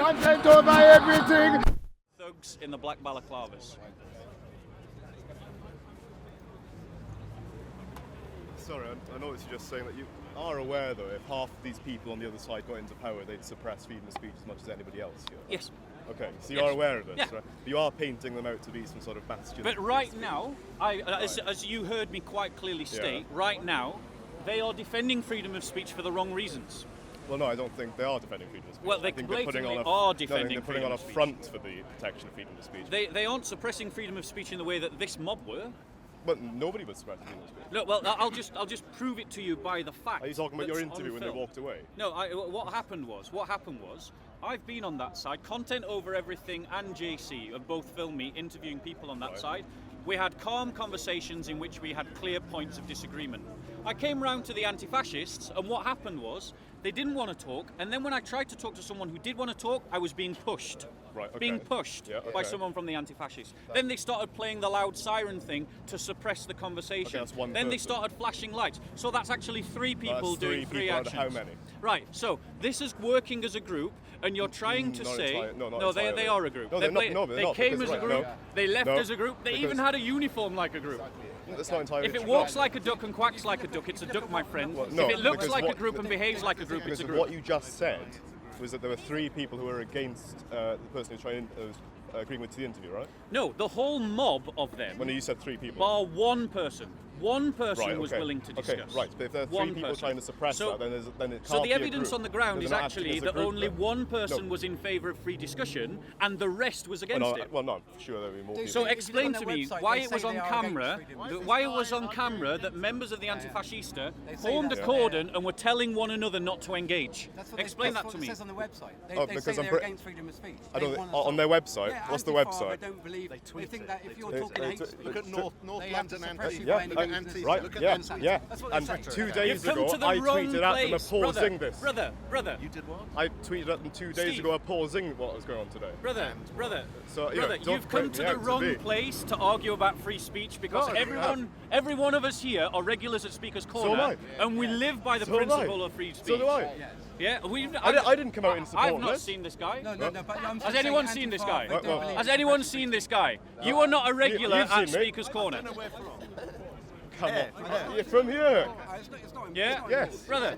content over everything. Thugs in the black balaclavas. Sorry, I noticed you're just saying that you are aware, though, if half of these people on the other side got into power, they'd suppress freedom of speech as much as anybody else here. Yes. Okay, so you are aware of this, yeah. right? But you are painting them out to be some sort of bastion. But right now, as you heard me quite clearly state, right now, they are defending freedom of speech for the wrong reasons. Well, no, I don't think they are defending freedom of speech. Well, they blatantly are defending they're putting on a front for the protection of freedom of speech. They aren't suppressing freedom of speech in the way that this mob were. But nobody was suppressing freedom of speech. Look, well, I'll just prove it to you by the fact. Are you talking about your interview when they walked away? No, what happened was, I've been on that side. Content Over Everything and JC have both filmed me interviewing people on that side. We had calm conversations in which we had clear points of disagreement. I came round to the anti-fascists, and what happened was, they didn't want to talk, and then when I tried to talk to someone who did want to talk, I was being pushed. Right, okay. Being pushed by someone from the anti-fascists. Then they started playing the loud siren thing to suppress the conversation. Okay, that's one then they person. started flashing lights. So that's actually three people doing three actions. How many? Right, so this is working as a group, and you're trying to say... They are a group. No, they're not. They came as a group, they left as a group, they even had a uniform like a group. That's not entirely If it walks like a duck and quacks like a duck, it's a duck, my friend. Well, no, if it looks like what- a group and behaves like a group, it's a group. What you just said was that there were three people who were against the person who's agreeing with the interview, right? No, the whole mob of them, When you said three people. bar one person. One person Right, was okay. willing to discuss. Okay, right, but if there are three people trying to suppress that, then it can't So be the a evidence group. on the ground They're is not actually acting as a that group only then. one person No. was in favour of free discussion, and the rest was against it. Well, no, I'm sure there will be more people. So explain to me why it was on camera, that members of the anti-fascista formed a cordon and were telling one another not to engage. Explain that to me. It says on the website. They because say I'm they're against freedom of speech. I don't on their website. Yeah, What's the Antifa, website? I don't believe they think that if you're talking hate speech, Look at North they have to London suppress you Yeah, by any business. right, Look at yeah, them. yeah. That's what And they say. 2 days You've come ago, to the I wrong tweeted at them place, opposing this. brother. You did what? I tweeted at them 2 days Steve. ago opposing what was going on today. Brother, So, you know, don't you've come bring to me the out to wrong be. place to argue about free speech because No, every one of us here are regulars at Speaker's Corner, am and we live by the So am I. principle of free speech. So do I. Yeah, I didn't come out in support I've of not this. seen this guy. No, but I'm just Has anyone saying seen this Antifa, guy? they don't believe Has in anyone suppressing seen free this guy? You are not a regular you've at seen me. Speaker's Corner. Come on. You're from here. It's not Yeah? Yes. Brother,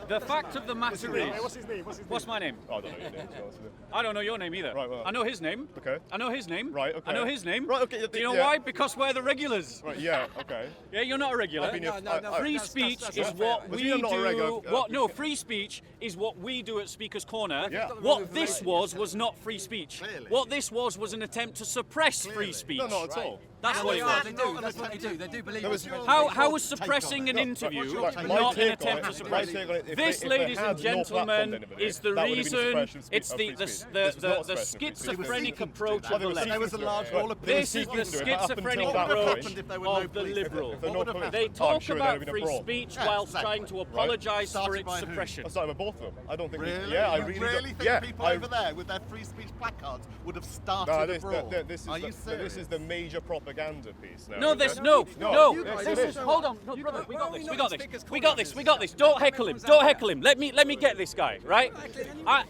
the fact of the matter is... What's his name? What's my name? Oh, I don't know your name, to be honest with you. I don't know your name either. Right, well. I know his name. Okay. I know his name. Right, okay. I know his name. Right, okay, Do you know yeah. why? Because we're the regulars. Right, yeah, okay. Yeah, you're not a regular. I've been here- Free that's speech not is fair. what What do we you mean I'm not a regular? do. No, free speech is what we do at Speaker's Corner. Yeah. What this was not free speech. Clearly. What this was an attempt to suppress free speech. No, not at all. That's what it was. That's what they do. They do believe There was- in How was suppressing an interview Right, my not an take on attempt to it- suppress my take on it, if this, they- if they ladies had and no platform gentlemen, delivery, is the that would have been reason. suppression of speech- It's of the free speech. This was not the suppression of free speech. schizophrenic approach Well, of they the were left. There was a large wall of This is police. the Up until schizophrenic that approach point, if there were no of the police? liberal. If there were no police, They I'm talk sure about there'd have been free a brawl. speech Yeah, whilst exactly. trying to apologise for Started its by who? suppression. I'm sorry, with both of them. I don't think. Really? Yeah, I You really really don't. think Yeah, people over there with their free speech placards would have started No, a this, brawl? this Are you is serious? this is the major propaganda piece now. No, is there's it? no. yes, This it is. is. Hold on, no, brother. We got this. We got this. We got this. We got this. Don't heckle him. Don't heckle him. Let me get this guy. Right?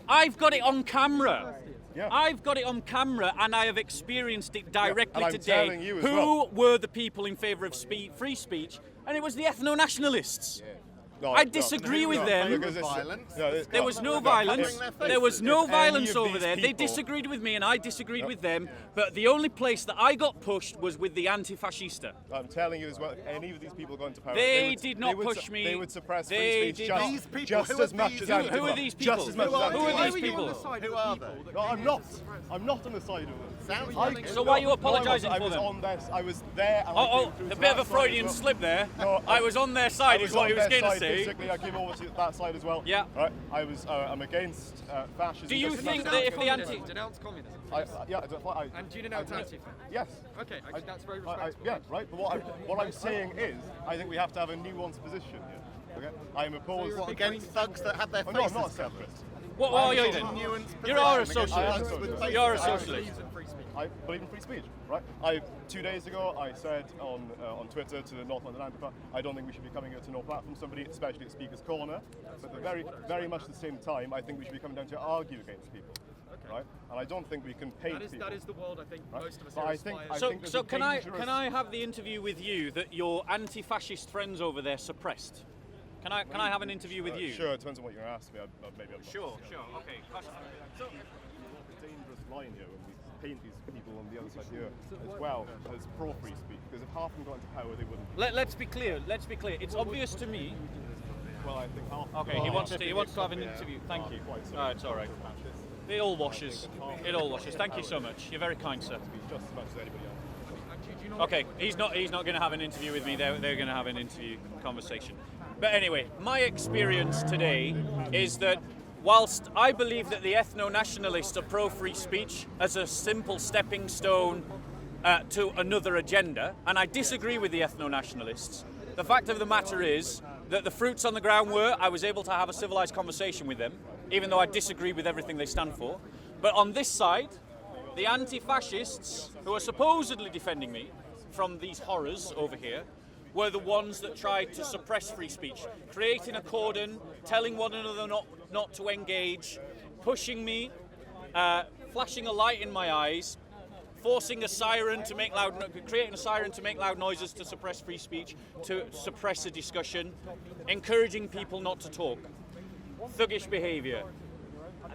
I've got it on camera. Yeah. I've got it on camera, and I have experienced it directly and I'm today. telling you as Who well. were the people in favour of free speech? And it was the ethno-nationalists. No, I no, disagree no, with no, them. because it's- Violence? There was no violence. There was no If any violence of over these there. They people- disagreed with me, and I disagreed with them. But the only place that I got pushed was with the anti-fascista. I'm telling you as well, if any of these people go into power, They would- did not they would push su- me. They would suppress They free did speech not. These people, just who as are much these as people? Antifa. Who are these Just people? as much as Who are Antifa. these people? Who are they? No, I'm not. I'm not on the side of them. Sounds I- like So why are you no, apologising I for was them? on this. I was there. And I Oh, came through a to bit of that a side Freudian as well. slip there. No, I was on their side, is what he was on their going to side, say. Basically, I came over to that side as well. Yeah. Right. I was. I'm against fascism. Do you just as think much that as- if the anti... Denounce communism. Yeah. I, And do you denounce Antifa? yes. Okay, that's very I, respectable. yeah, right. But what I'm saying is, I think we have to have a nuanced position here. Okay. I am opposed. What, against thugs that have their Oh, no, I'm faces not a covered? separatist. What are you then? Nuanced You are a position against socialist. thugs with faces You're a covered. socialist. I believe in free speech, right? 2 days ago, I said on Twitter to the North London Antifa, I don't think we should be coming here to no platform somebody, especially at Speaker's Corner. But at the very much the same time, I think we should be coming down to argue against people. and I don't think we can paint people. That is the world I think Right. most of us But here I think- aspire I So, think there's so a can I dangerous- have the interview with you that your anti-fascist friends over there suppressed? Can I have an interview with you? Sure, it depends on what you're going to ask me. Maybe I'm not. Sure. Okay. So, The dangerous line here when we paint these people on the other side here as well as pro-free speech, because if half of them got into power, they wouldn't. let's be clear. It's obvious to me. Well, I think half. Okay, he wants to have an interview. Thank you. It's all right. It all washes. Thank you so much. You're very kind, sir. Just as much as anybody else. Okay, he's not going to have an interview with me. They're going to have an interview conversation. But anyway, my experience today is that whilst I believe that the ethno-nationalists are pro-free speech as a simple stepping stone to another agenda, and I disagree with the ethno-nationalists, the fact of the matter is that the fruits on the ground were I was able to have a civilized conversation with them, even though I disagree with everything they stand for. But on this side, the anti-fascists, who are supposedly defending me from these horrors over here, were the ones that tried to suppress free speech, creating a cordon, telling one another not to engage, pushing me, flashing a light in my eyes, forcing a siren to make creating a siren to make loud noises to suppress free speech, to suppress a discussion, encouraging people not to talk. Thuggish behaviour.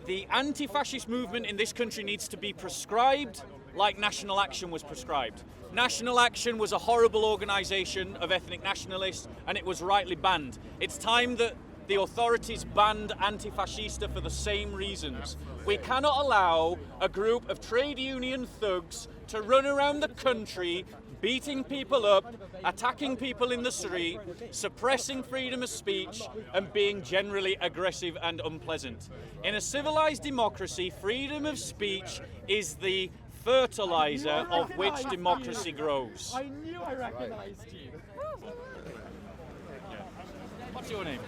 The anti-fascist movement in this country needs to be prescribed like National Action was prescribed. National Action was a horrible organisation of ethnic nationalists, and it was rightly banned. It's time that the authorities banned Antifascista for the same reasons. We cannot allow a group of trade union thugs to run around the country beating people up, attacking people in the street, suppressing freedom of speech, and being generally aggressive and unpleasant. In a civilized democracy, freedom of speech is the fertilizer of which democracy grows. I knew I recognised you. What's your name?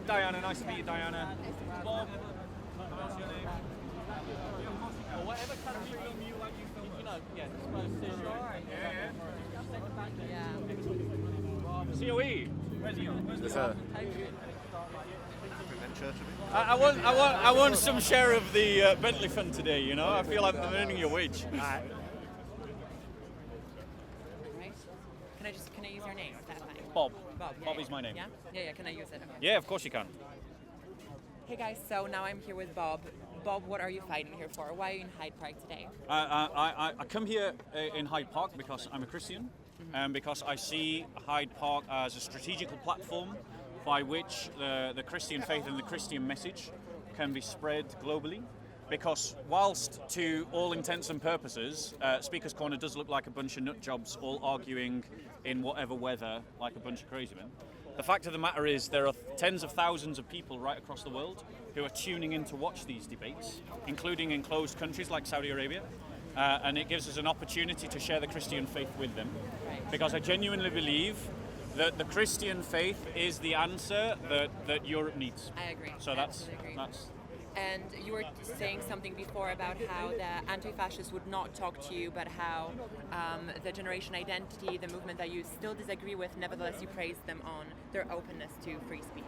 Diana, nice to meet you, Diana. Bob, what's your name? Or whatever country film you like, you know, yeah, COE. Where's he on? Where's the I want some share of the Bentley fund today, you know? I feel like I'm earning your wage. Right. Can I use your name? Is that fine? Bob. Bob. Bob is my name. Yeah. Can I use it? Okay. Yeah, of course you can. Hey guys, so now I'm here with Bob. Bob, what are you fighting here for? Why are you in Hyde Park today? I come here in Hyde Park because I'm a Christian, and because I see Hyde Park as a strategical platform by which the Christian faith and the Christian message can be spread globally. Because whilst to all intents and purposes, Speaker's Corner does look like a bunch of nut jobs all arguing in whatever weather like a bunch of crazy men, the fact of the matter is there are tens of thousands of people right across the world who are tuning in to watch these debates, including in closed countries like Saudi Arabia, and it gives us an opportunity to share the Christian faith with them, because I genuinely believe that the Christian faith is the answer that Europe needs. I agree. So that's. And you were saying something before about how the anti-fascists would not talk to you, but how the generation identity, the movement that you still disagree with, nevertheless you praise them on their openness to free speech.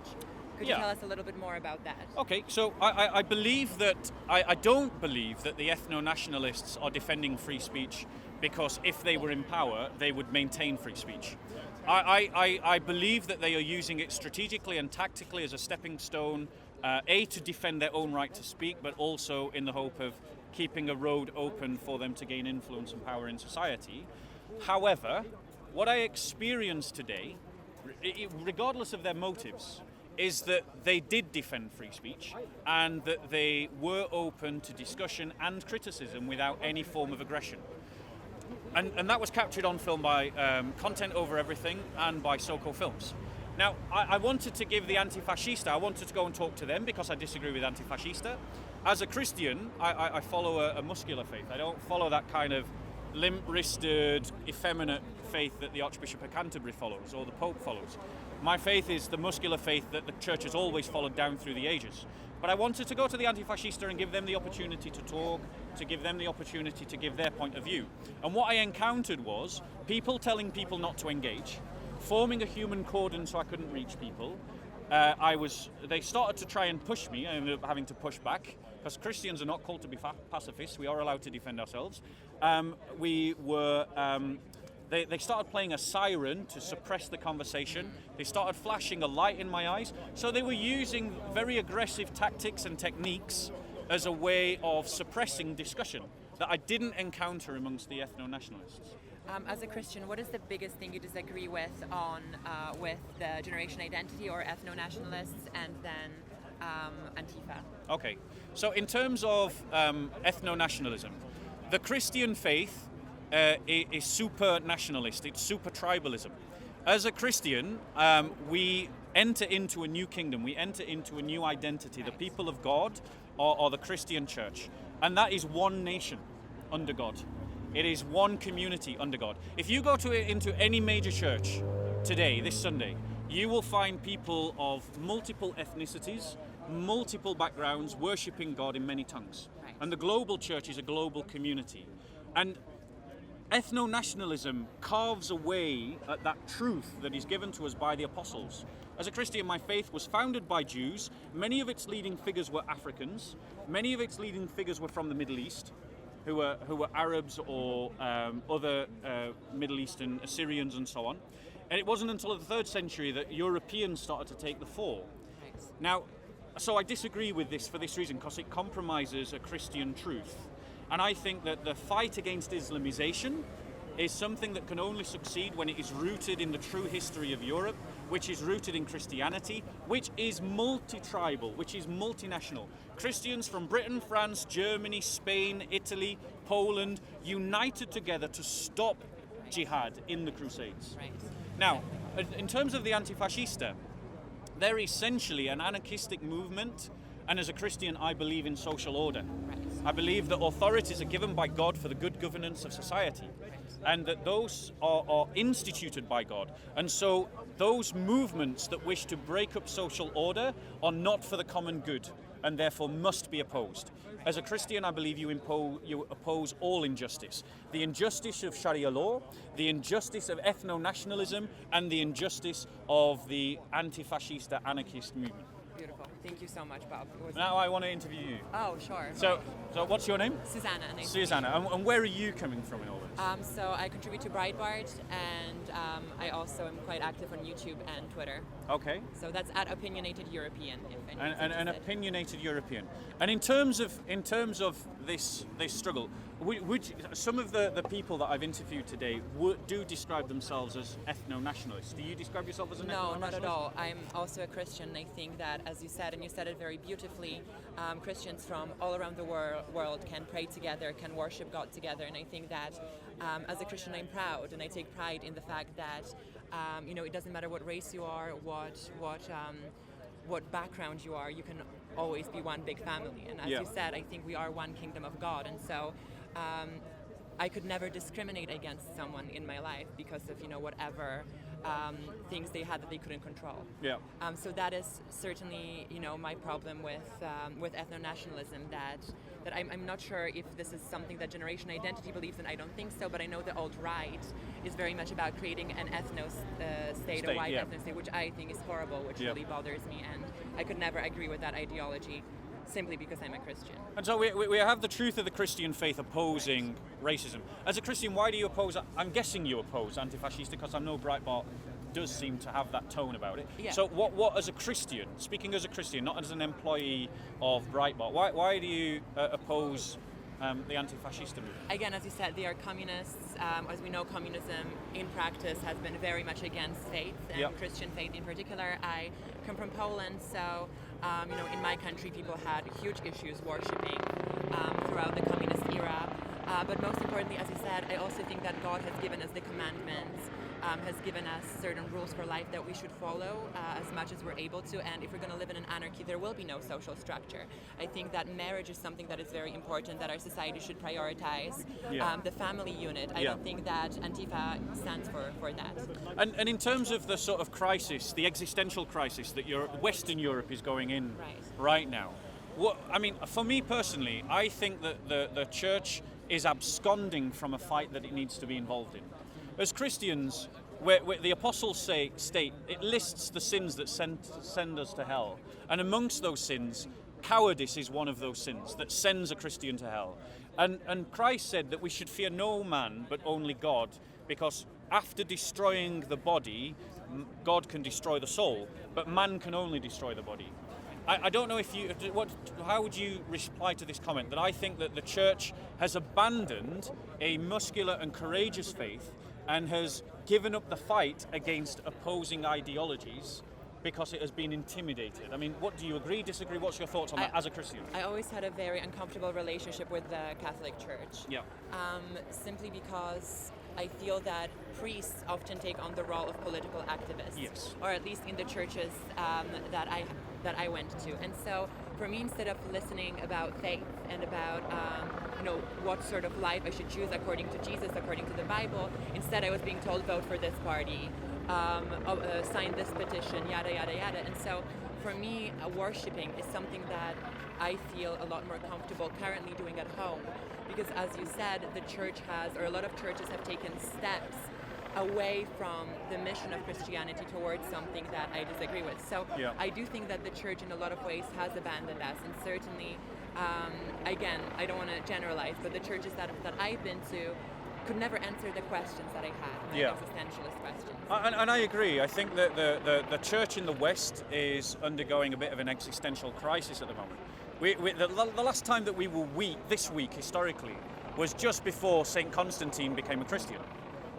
Could you tell us a little bit more about that? Okay, so I believe that, I don't believe that the ethno-nationalists are defending free speech because if they were in power, they would maintain free speech. I believe that they are using it strategically and tactically as a stepping stone, to defend their own right to speak, but also in the hope of keeping a road open for them to gain influence and power in society. However, what I experienced today, regardless of their motives, is that they did defend free speech and that they were open to discussion and criticism without any form of aggression. And that was captured on film by Content Over Everything and by Soko Films. Now, I wanted to give the Antifascista, I wanted to go and talk to them because I disagree with Antifascista. As a Christian, I follow a muscular faith. I don't follow that kind of limp-wristed, effeminate faith that the Archbishop of Canterbury follows or the Pope follows. My faith is the muscular faith that the Church has always followed down through the ages. But I wanted to go to the Antifascista and give them the opportunity to talk, to give them the opportunity to give their point of view. And what I encountered was people telling people not to engage, forming a human cordon so I couldn't reach people, they started to try and push me. I ended up having to push back because Christians are not called to be pacifists. We are allowed to defend ourselves. They started playing a siren to suppress the conversation. They started flashing a light in my eyes. So they were using very aggressive tactics and techniques as a way of suppressing discussion that I didn't encounter amongst the ethno-nationalists. As a Christian, what is the biggest thing you disagree with on with the generation identity or ethno-nationalists and then Antifa? Okay, so in terms of ethno-nationalism, the Christian faith is super nationalist, it's super tribalism. As a Christian, we enter into a new kingdom, we enter into a new identity. The people of God are the Christian church, and that is one nation under God. It is one community under God. If you go into any major church today, this Sunday, you will find people of multiple ethnicities, multiple backgrounds, worshipping God in many tongues. Right. And the global church is a global community. And ethno-nationalism carves away at that truth that is given to us by the apostles. As a Christian, my faith was founded by Jews. Many of its leading figures were Africans. Many of its leading figures were from the Middle East, who were Arabs or other Middle Eastern Assyrians and so on. And it wasn't until the 3rd century that Europeans started to take the fall. Right. Now, so I disagree with this for this reason, because it compromises a Christian truth. And I think that the fight against Islamization is something that can only succeed when it is rooted in the true history of Europe, which is rooted in Christianity, which is multi-tribal, which is multinational. Christians from Britain, France, Germany, Spain, Italy, Poland, united together to stop jihad in the Crusades. Right. Now, in terms of the Antifascista, they're essentially an anarchistic movement, and as a Christian, I believe in social order. Right. I believe that authorities are given by God for the good governance of society, and that those are instituted by God. And so those movements that wish to break up social order are not for the common good, and therefore must be opposed. As a Christian, I believe you oppose all injustice. The injustice of Sharia law, the injustice of ethno-nationalism, and the injustice of the anti-fascista anarchist movement. Beautiful. Thank you so much, Bob. It was- Now I want to interview you. Oh, sure. So what's your name? Susanna. Nice to meet you. Susanna. And where are you coming from in all this? So I contribute to Breitbart, and I also am quite active on YouTube and Twitter. Okay. So that's at Opinionated European. If anyone's An interested. opinionated European. And in terms of this struggle, would some of the people that I've interviewed today do describe themselves as ethno-nationalists? Do you describe yourself as an No, ethno-nationalist? not at all. I'm also a Christian. I think that, as you said, and you said it very beautifully, Christians from all around the world can pray together, can worship God together. And I think that as a Christian, I'm proud, and I take pride in the fact that it doesn't matter what race you are, what background you are, you can always be one big family. And as Yeah. you said, I think we are one kingdom of God. And so I could never discriminate against someone in my life because of whatever things they had that they couldn't control. Yeah. So that is certainly my problem with ethno-nationalism. That I'm not sure if this is something that Generation Identity believes in. I don't think so, but I know the alt-right is very much about creating an state, a white yeah. ethno state, which I think is horrible, which Yeah. really bothers me, and I could never agree with that ideology simply because I'm a Christian. And so we have the truth of the Christian faith opposing racism. As a Christian, why do you oppose? I'm guessing you oppose anti-fascista because I know Breitbart does seem to have that tone about it. Yeah. So what as a Christian, speaking as a Christian, not as an employee of Breitbart, why do you oppose the anti-fascista movement? Again, as you said, they are communists. As we know, communism in practice has been very much against faith, and Yep. Christian faith in particular. I come from Poland, so in my country, people had huge issues worshipping throughout the communist era. But most importantly, as you said, I also think that God has given us the commandments, has given us certain rules for life that we should follow as much as we're able to. And if we're going to live in an anarchy, there will be no social structure. I think that marriage is something that is very important, that our society should prioritize. Yeah. The family unit. I Yeah. don't think that Antifa stands for that. And in terms of the sort of crisis, the existential crisis that Western Europe is going in right now, for me personally, I think that the church is absconding from a fight that it needs to be involved in. As Christians, where the apostles state, it lists the sins that send us to hell. And amongst those sins, cowardice is one of those sins that sends a Christian to hell. And Christ said that we should fear no man but only God, because after destroying the body, God can destroy the soul, but man can only destroy the body. I don't know if you, how would you reply to this comment that I think that the church has abandoned a muscular and courageous faith and has given up the fight against opposing ideologies because it has been intimidated? I mean, what do you agree, disagree? What's your thoughts on that as a Christian? I always had a very uncomfortable relationship with the Catholic Church. Yeah. Simply because I feel that priests often take on the role of political activists. Yes. Or at least in the churches that I went to. And so for me, instead of listening about faith and about what sort of life I should choose according to Jesus, according to the Bible, instead I was being told, vote for this party, sign this petition, yada yada yada. And so for me, worshipping is something that I feel a lot more comfortable currently doing at home, because as you said, the church has, or a lot of churches have taken steps away from the mission of Christianity towards something that I disagree with. So Yeah. I do think that the church in a lot of ways has abandoned us, and certainly, again, I don't want to generalize, but the churches that I've been to could never answer the questions that I had, my Yeah. existentialist questions. And I agree. I think that the church in the West is undergoing a bit of an existential crisis at the moment. The last time that we were this week historically, was just before St. Constantine became a Christian.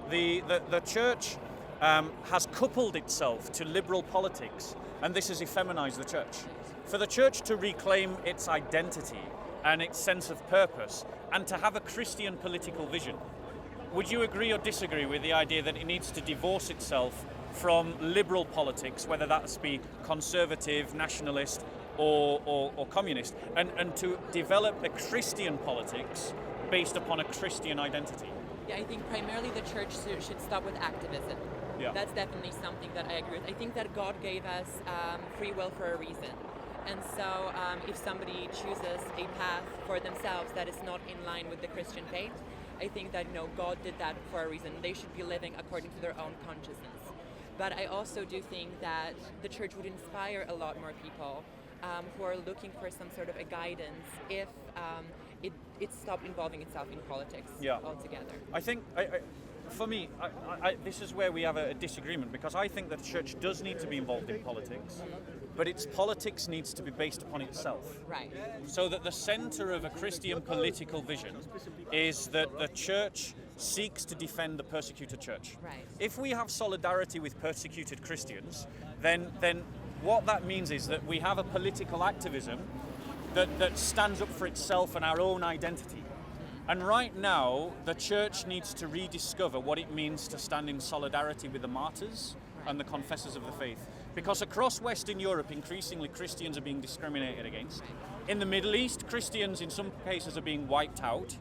The church has coupled itself to liberal politics, and this has effeminized the church. For the church to reclaim its identity and its sense of purpose, and to have a Christian political vision, would you agree or disagree with the idea that it needs to divorce itself from liberal politics, whether that be conservative, nationalist, or communist, and to develop a Christian politics based upon a Christian identity? Yeah, I think primarily the church should stop with activism. Yeah. That's definitely something that I agree with. I think that God gave us free will for a reason. And so if somebody chooses a path for themselves that is not in line with the Christian faith, I think that God did that for a reason. They should be living according to their own consciousness. But I also do think that the church would inspire a lot more people who are looking for some sort of a guidance if it stopped involving itself in politics altogether. I think, for me, this is where we have a disagreement, because I think that the church does need to be involved in politics, but its politics needs to be based upon itself. Right. So that the center of a Christian political vision is that the church seeks to defend the persecuted church. Right. If we have solidarity with persecuted Christians, then what that means is that we have a political activism that stands up for itself and our own identity. And right now, the church needs to rediscover what it means to stand in solidarity with the martyrs and the confessors of the faith. Because across Western Europe, increasingly Christians are being discriminated against. In the Middle East, Christians in some cases are being wiped out.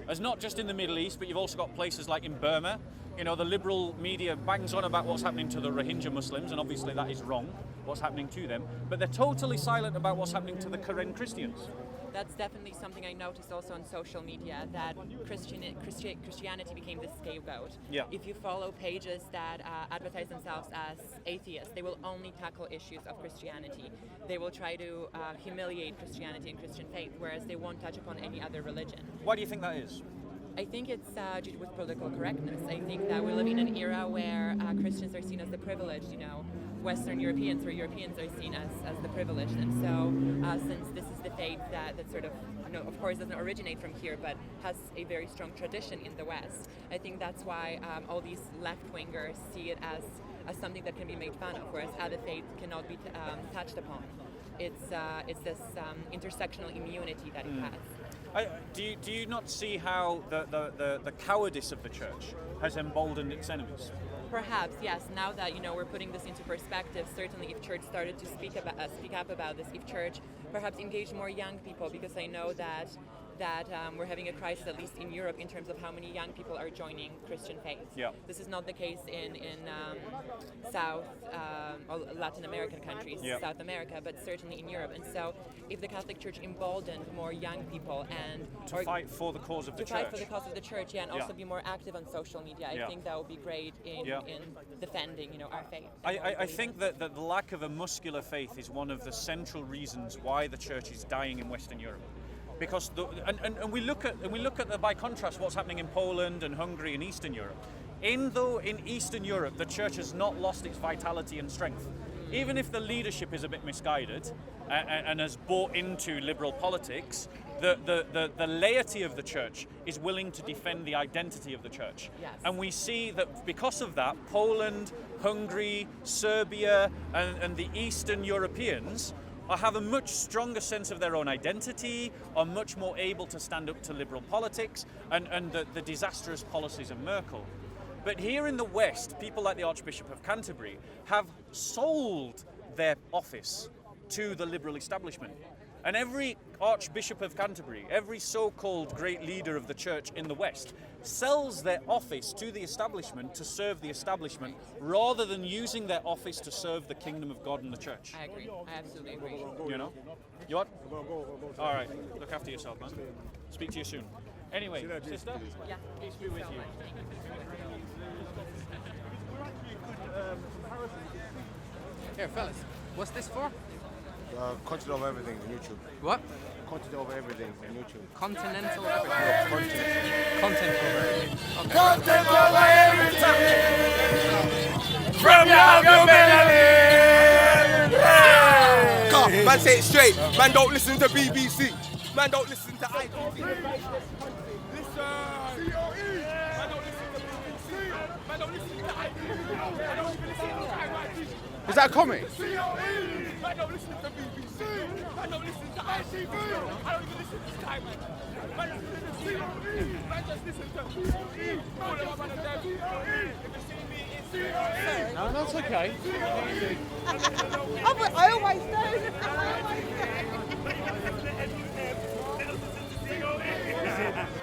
As not just in the Middle East, but you've also got places like in Burma. The liberal media bangs on about what's happening to the Rohingya Muslims, and obviously that is wrong, what's happening to them. But they're totally silent about what's happening to the Karen Christians. That's definitely something I noticed also on social media, that Christianity became the scapegoat. Yeah. If you follow pages that advertise themselves as atheists, they will only tackle issues of Christianity. They will try to humiliate Christianity and Christian faith, whereas they won't touch upon any other religion. Why do you think that is? I think it's due to political correctness. I think that we live in an era where Christians are seen as the privileged, Western Europeans or Europeans are seen as the privileged. And so since this is the faith that sort of, of course doesn't originate from here, but has a very strong tradition in the West, I think that's why all these left-wingers see it as something that can be made fun of, whereas other faiths cannot be touched upon. It's this intersectional immunity that it has. Do you not see how the cowardice of the church has emboldened its enemies? Perhaps, yes. Now that we're putting this into perspective, certainly if church started to speak up about this, if church perhaps engaged more young people, because I know that that we're having a crisis, at least in Europe, in terms of how many young people are joining Christian faith. Yeah. This is not the case in South or Latin American countries, Yeah. South America, but certainly in Europe. And so, if the Catholic Church emboldened more young people and To fight for the cause of the to fight church. for the cause of the church, and Yeah. also be more active on social media, I Yeah. think that would be great in, Yeah. in defending, our faith. I think that the lack of a muscular faith is one of the central reasons why the church is dying in Western Europe. Because and we look at by contrast what's happening in Poland and Hungary and Eastern Europe. Though in Eastern Europe the church has not lost its vitality and strength, even if the leadership is a bit misguided and has bought into liberal politics, the laity of the church is willing to defend the identity of the church. Yes. And we see that because of that, Poland, Hungary, Serbia, and the Eastern Europeans have a much stronger sense of their own identity, are much more able to stand up to liberal politics and the disastrous policies of Merkel. But here in the West, people like the Archbishop of Canterbury have sold their office to the liberal establishment. And every Archbishop of Canterbury, every so-called great leader of the church in the West, sells their office to the establishment to serve the establishment rather than using their office to serve the kingdom of God and the church. I agree. I absolutely agree. You know? You what? All right. Look after yourself, man. Speak to you soon. Anyway, sister? Yeah. Peace be with you. Here, fellas, what's this for? Content over everything on YouTube. What? Content over everything on YouTube. Continental everything. Content over everything. Okay. Content over everything! From now to Come, man, say it straight. Man, don't listen to BBC. Man, don't listen to ITV. Listen. Man, don't listen to BBC. Man, don't listen to ITV. Man, don't even listen to ITV. Is that a comic? Man, don't listen to BBC. Man, don't listen to ITV. I don't even listen to Sky, man. Man, listen to COE. Man, just listen to COE. All of them are there. COE. If you see me, it's COE. No, that's okay. I always do.